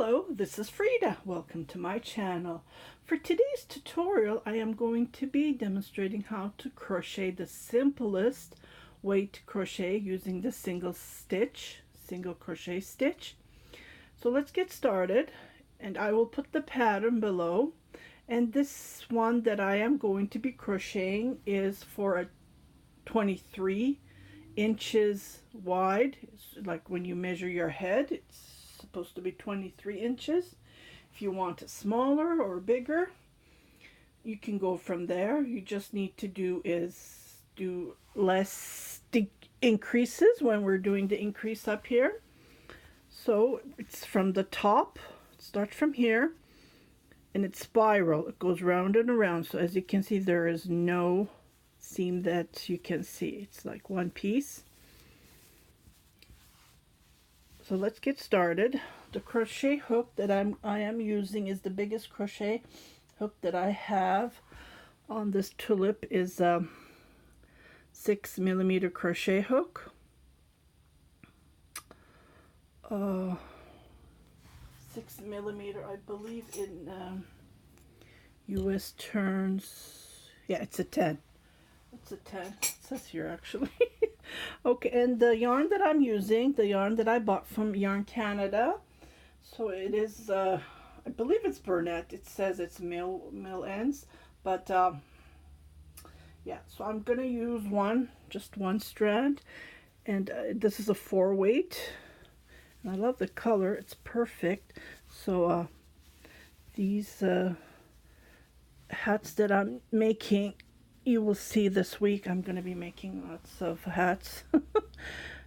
Hello, this is Frida. Welcome to my channel. For today's tutorial, I am going to be demonstrating how to crochet the simplest way to crochet using the single crochet stitch. So let's get started, and I will put the pattern below. And this one that I am going to be crocheting is for a 23 inches wide. It's like when you measure your head, it's supposed to be 23 inches. If you want it smaller or bigger, you can go from there. You just need to do less increases when we're doing the increase up here. So it's from the top, start from here, and it's spiral. It goes round and around. So as you can see, there is no seam that you can see. It's like one piece. So let's get started. The crochet hook that I am using is the biggest crochet hook that I have on this tulip is a 6mm crochet hook. 6mm, I believe in US turns. Yeah, it's a 10. It's a 10. It says here actually. Okay, and the yarn that I'm using, the yarn that I bought from Yarn Canada. So it is, I believe it's Burnett. It says it's mill ends, but yeah. So I'm gonna use just one strand, and this is a 4-weight. And I love the color; it's perfect. So these hats that I'm making, you will see this week. I'm going to be making lots of hats.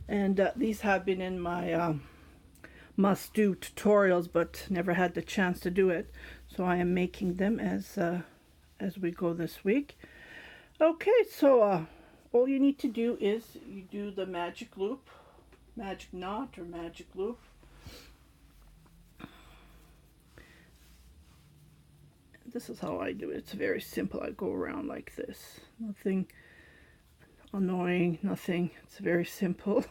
And these have been in my must-do tutorials, but never had the chance to do it. So I am making them as we go this week. Okay, so all you need to do is you do the magic loop, magic knot or magic loop. This is how I do it. It's very simple. I go around like this. Nothing annoying, nothing. It's very simple.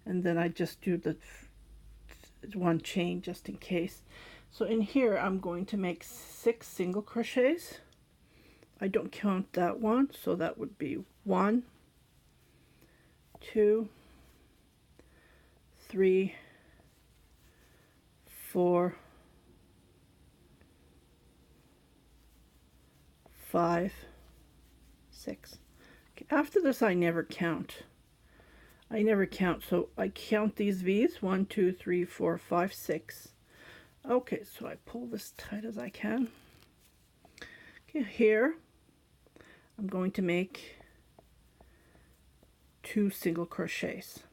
And then I just do the one chain just in case. So in here I'm going to make 6 single crochets. I don't count that one, so that would be 1, 2, 3, 4, 5, 6. Okay, after this I never count. So I count these V's. 1, 2, 3, 4, 5, 6. Okay, so I pull this tight as I can. Okay, here I'm going to make 2 single crochets.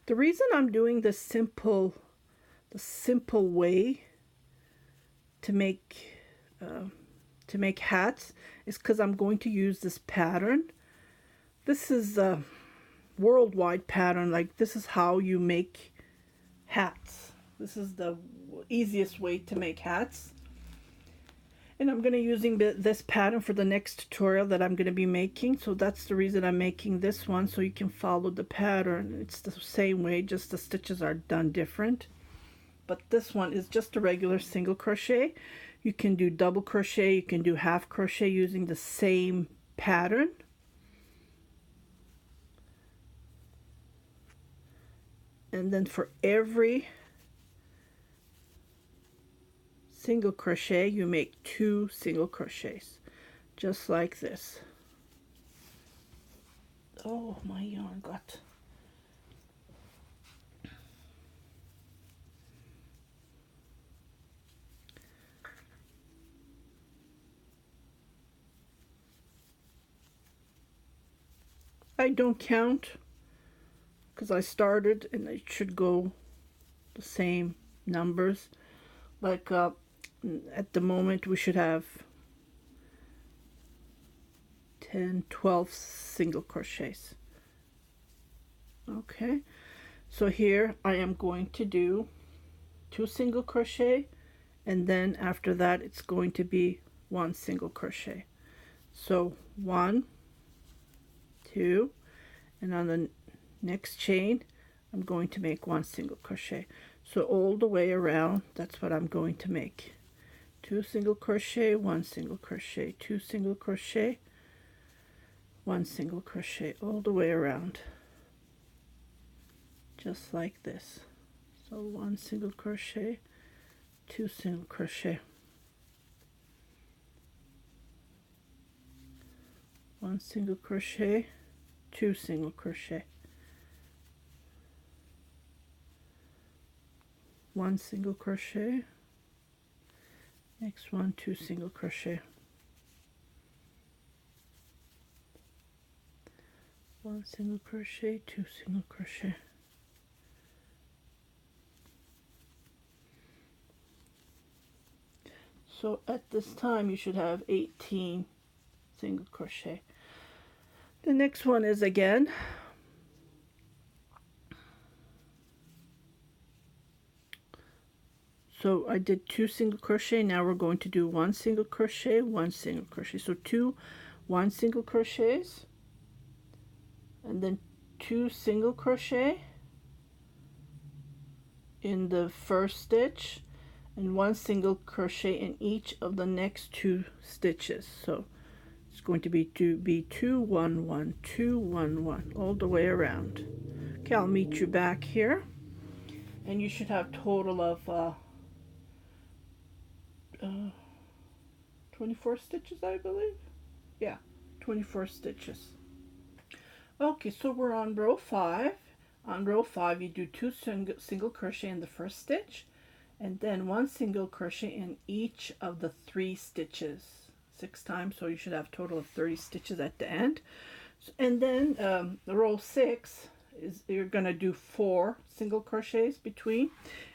The reason I'm doing the simple way to make hats is because I'm going to use this pattern. This is a worldwide pattern. Like, this is how you make hats. This is the easiest way to make hats. And I'm going to be using this pattern for the next tutorial that I'm going to be making. So that's the reason I'm making this one, so you can follow the pattern. It's the same way, just the stitches are done different. But this one is just a regular single crochet. You can do double crochet, you can do half crochet using the same pattern. And then for every single crochet, you make 2 single crochets, just like this. Oh, my yarn got... I don't count because I started and it should go the same numbers. Like at the moment we should have 10, 12 single crochets. Okay, so here I am going to do 2 single crochet, and then after that it's going to be 1 single crochet. So 1, 2, and on the next chain I'm going to make 1 single crochet. So all the way around, that's what I'm going to make. 2 single crochet, 1 single crochet, 2 single crochet, 1 single crochet, all the way around, just like this. So 1 single crochet, 2 single crochet, 1 single crochet, 2 single crochet, 1 single crochet, next one, 2 single crochet, 1 single crochet, 2 single crochet, so at this time you should have 18 single crochet. The next one is again so I did 2 single crochet. Now we're going to do 1 single crochet, 1 single crochet. So 2 1 single crochets, and then 2 single crochet in the first stitch, and 1 single crochet in each of the next 2 stitches. So it's going to be 2 1 1 2 1 1 all the way around. Okay, I'll meet you back here, and you should have total of 24 stitches, I believe. Yeah, 24 stitches. Okay, so we're on row 5. On row 5 you do 2 single crochet in the first stitch, and then 1 single crochet in each of the 3 stitches 6 times, so you should have a total of 30 stitches at the end. And then row 6 is you're gonna do 4 single crochets between,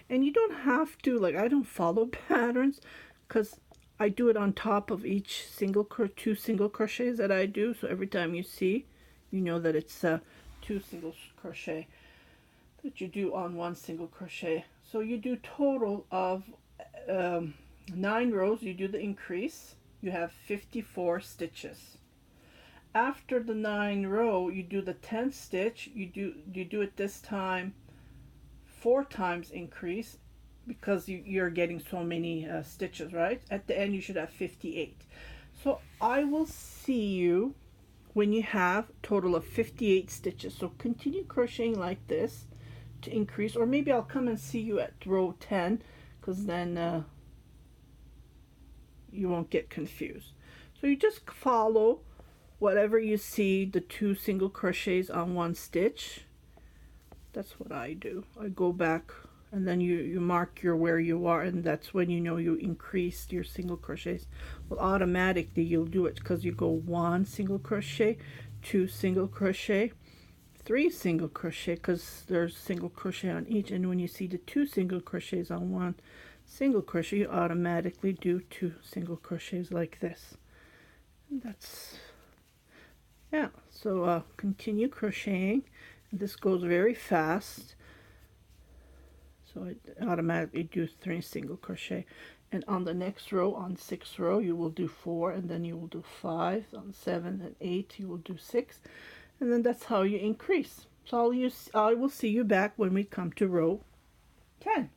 and you don't have to, like, I don't follow patterns because I do it on top of each 2 single crochets that I do, so every time you see, you know that it's 2 single crochet that you do on 1 single crochet. So you do total of 9 rows. You do the increase, you have 54 stitches. After the 9 row, you do the 10th stitch. You do it this time 4 times increase, because you're getting so many stitches, right? At the end you should have 58. So I will see you when you have a total of 58 stitches. So continue crocheting like this to increase, or maybe I'll come and see you at row 10, because then you won't get confused. So you just follow whatever you see, the 2 single crochets on 1 stitch. That's what I do. I go back, and then you mark where you are, and that's when you know you increased your single crochets. Well, automatically you'll do it because you go 1 single crochet, 2 single crochet, 3 single crochet, because there's single crochet on each, and when you see the 2 single crochets on 1 single crochet, you automatically do 2 single crochets like this. And that's, yeah, so continue crocheting. This goes very fast, so I automatically do 3 single crochet, and on the next row, on 6th row, you will do 4, and then you will do 5. On 7 and 8 you will do 6, and then that's how you increase. So I will see you back when we come to row 10.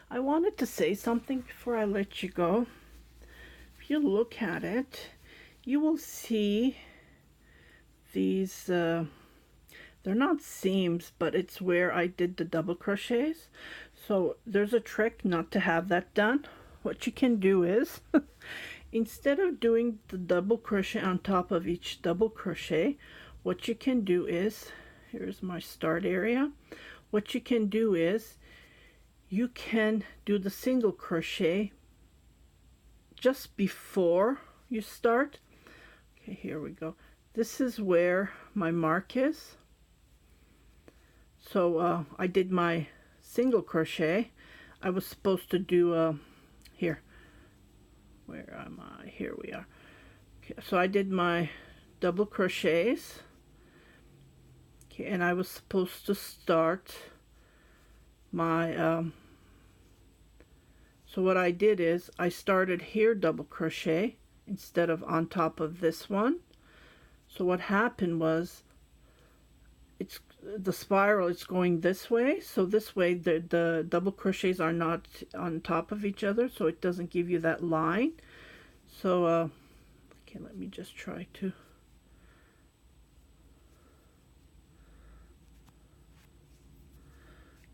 I wanted to say something before I let you go. If you look at it, you will see these, they're not seams, but it's where I did the double crochets. So there's a trick not to have that done. What you can do is, instead of doing the double crochet on top of each double crochet, what you can do is, here's my start area. What you can do is, you can do the single crochet just before you start. Okay, here we go. This is where my mark is. So I did my single crochet. I was supposed to do here. Where am I? Here we are. Okay, so I did my double crochets. Okay, and I was supposed to start my so what I did is I started here double crochet instead of on top of this one. So what happened was it's the spiral, it's going this way, so this way the double crochets are not on top of each other, so it doesn't give you that line. So okay, let me just try to.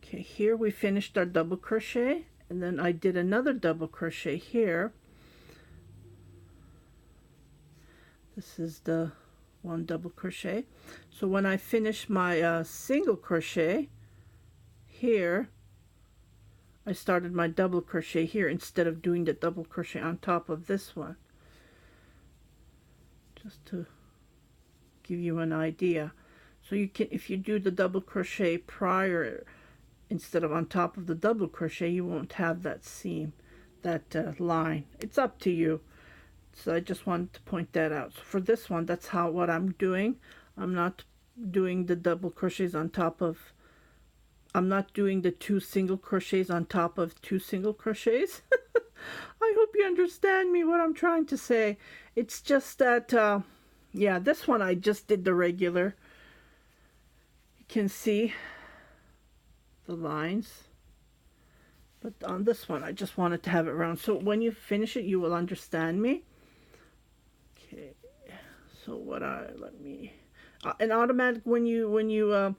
Okay, here we finished our double crochet, and then I did another double crochet here. This is the one double crochet. So when I finish my single crochet here, I started my double crochet here instead of doing the double crochet on top of this one, just to give you an idea. So you can, if you do the double crochet prior instead of on top of the double crochet, you won't have that seam, that line. It's up to you. So I just wanted to point that out. So for this one, that's what I'm doing. I'm not doing the double crochets on top of, I'm not doing the 2 single crochets on top of 2 single crochets. I hope you understand me what I'm trying to say. It's just that, yeah, this one I just did the regular. You can see the lines. But on this one, I just wanted to have it round. So when you finish it, you will understand me. Okay, so let me, and automatic, when you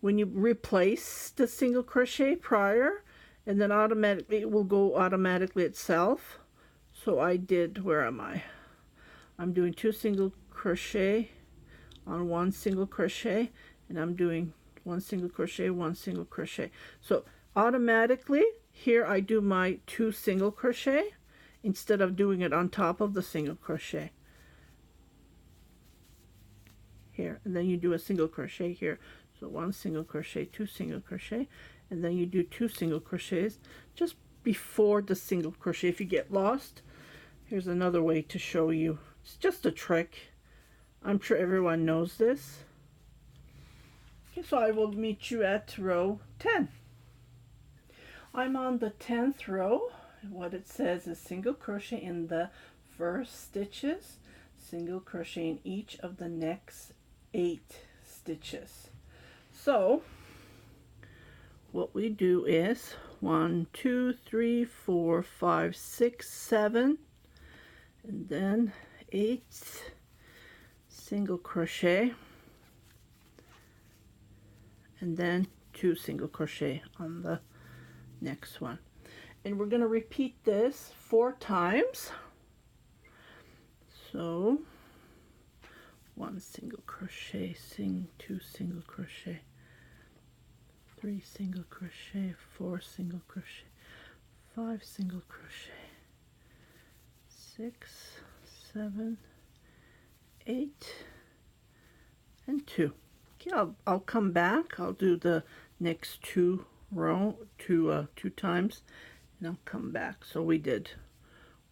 replace the single crochet prior, and then automatically it will go automatically itself. So I did, where am I? I'm doing 2 single crochet on 1 single crochet, and I'm doing 1 single crochet, 1 single crochet. So automatically here I do my 2 single crochet instead of doing it on top of the single crochet here, and then you do a single crochet here. So 1 single crochet, 2 single crochet, and then you do 2 single crochets just before the single crochet. If you get lost, here's another way to show you. It's just a trick. I'm sure everyone knows this. Okay, so I will meet you at row 10. I'm on the 10th row. What it says is single crochet in the first stitches, single crochet in each of the next 8 stitches. So what we do is 1, 2, 3, 4, 5, 6, 7, and then 8 single crochet, and then 2 single crochet on the next one. And we're going to repeat this 4 times. So 1 single crochet, 2 single crochet, 3 single crochet, 4 single crochet, 5 single crochet, 6, 7, 8, and 2. Okay, I'll come back. I'll do the next 2 times, and I'll come back. So we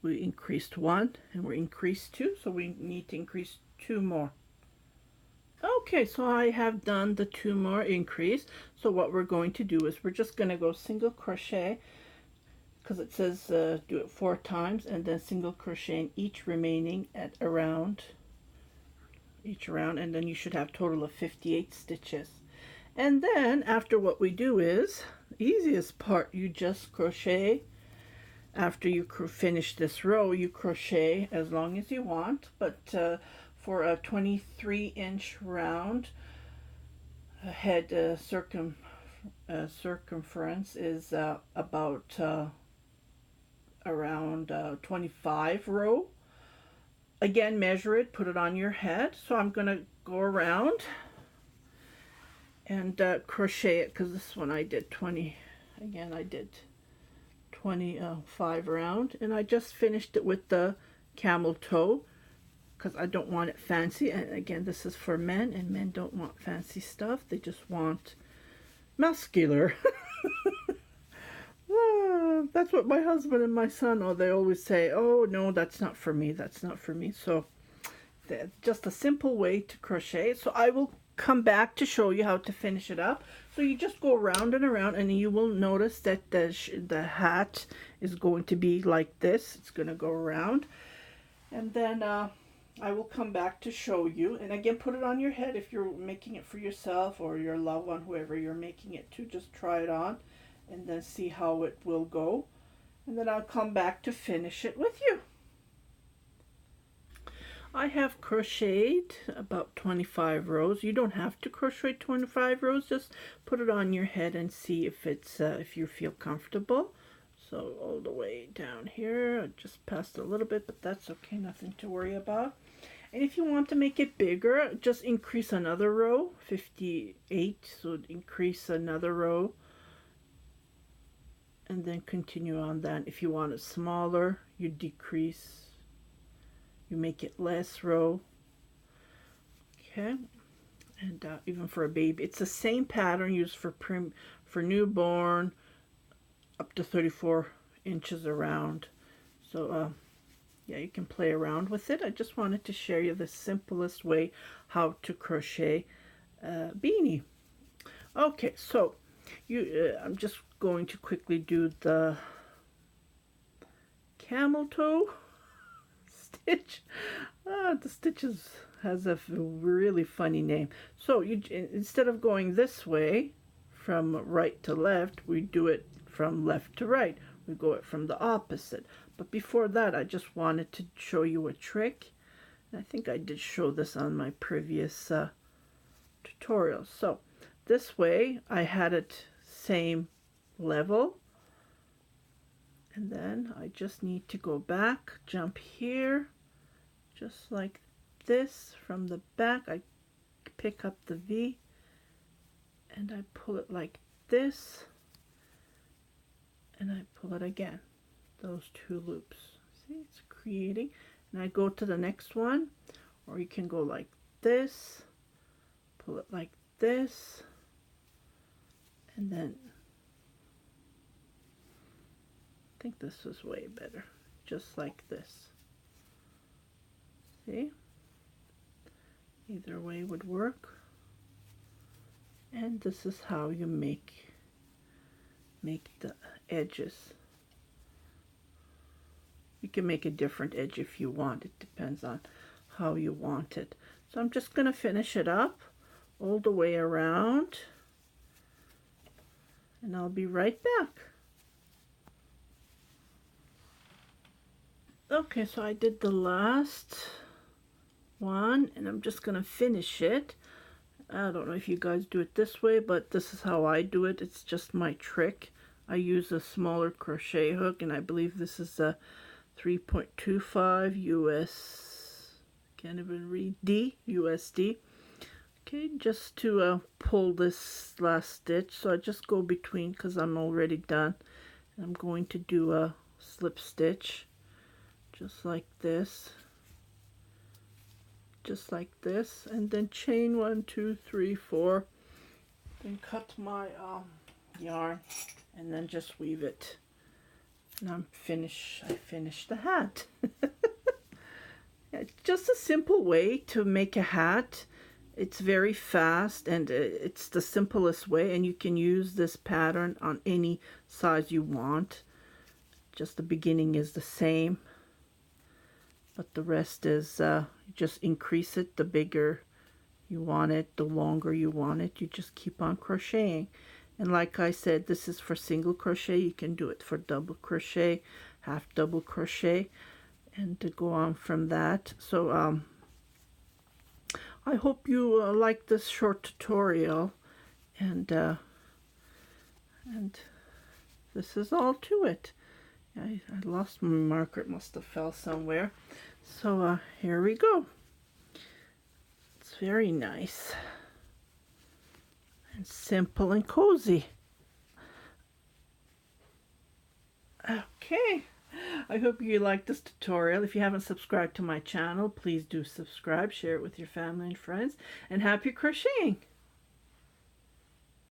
increased 1 and we increased 2, so we need to increase 2 more. Okay, so I have done the 2 more increase. So what we're going to do is we're just going to go single crochet, because it says do it 4 times, and then single crochet in each remaining at around each round, and then you should have a total of 58 stitches. And then after, what we do is the easiest part, you just crochet. After you finish this row, you crochet as long as you want, but for a 23-inch round head circumference is about around 25 row. Again, measure it, put it on your head. So I'm going to go around and crochet it, because this one I did 20, again I did 25 around, and I just finished it with the camel toe because I don't want it fancy. And again, this is for men, and men don't want fancy stuff, they just want muscular. That's what my husband and my son, they always say, oh no, that's not for me, that's not for me. So just a simple way to crochet. So I will come back to show you how to finish it up. So you just go around and around, and you will notice that the hat is going to be like this. It's going to go around, and then I will come back to show you. And again, put it on your head if you're making it for yourself or your loved one, whoever you're making it to. Just try it on and then see how it will go. And then I'll come back to finish it with you. I have crocheted about 25 rows. You don't have to crochet 25 rows. Just put it on your head and see if it's if you feel comfortable. So all the way down here, I just passed a little bit, but that's okay, nothing to worry about. And if you want to make it bigger, just increase another row, 58, so increase another row. And then continue on that. If you want it smaller, you decrease, you make it less row. Okay, and even for a baby, it's the same pattern used for newborn, up to 34 inches around. So yeah, you can play around with it. I just wanted to share you the simplest way how to crochet a beanie. Okay, so I'm just going to quickly do the camel toe stitch. The stitches has a really funny name. So you, instead of going this way from right to left, we do it from left to right. We go it from the opposite. But before that, I just wanted to show you a trick. I think I did show this on my previous tutorial. So this way I had it same level, and then I just need to go back, jump here, just like this. From the back I pick up the V and I pull it like this, and I pull it again, those two loops. See, it's creating. And I go to the next one, or you can go like this, pull it like this, and then I think this is way better, just like this. See, either way would work. And this is how you make the edges. You can make a different edge if you want. It depends on how you want it. So I'm just going to finish it up all the way around, and I'll be right back. Okay, so I did the last one, and I'm just going to finish it. I don't know if you guys do it this way, but this is how I do it. It's just my trick. I use a smaller crochet hook, and I believe this is a 3.25 US, can't even read, USD. Okay, just to pull this last stitch. So I just go between, because I'm already done. And I'm going to do a slip stitch, just like this. Just like this, and then chain 1, 2, 3, 4, then cut my yarn, and then just weave it, and I finished the hat. Yeah, just a simple way to make a hat. It's very fast, and it's the simplest way, and you can use this pattern on any size you want. Just the beginning is the same, but the rest is just increase it. The bigger you want it, the longer you want it, you just keep on crocheting. And like I said, this is for single crochet. You can do it for double crochet, half double crochet, and to go on from that. So I hope you like this short tutorial, and this is all to it. I lost my marker. It must have fell somewhere. So here we go. It's very nice and simple and cozy. Okay, I hope you liked this tutorial. If you haven't subscribed to my channel, please do subscribe, share it with your family and friends, and happy crocheting!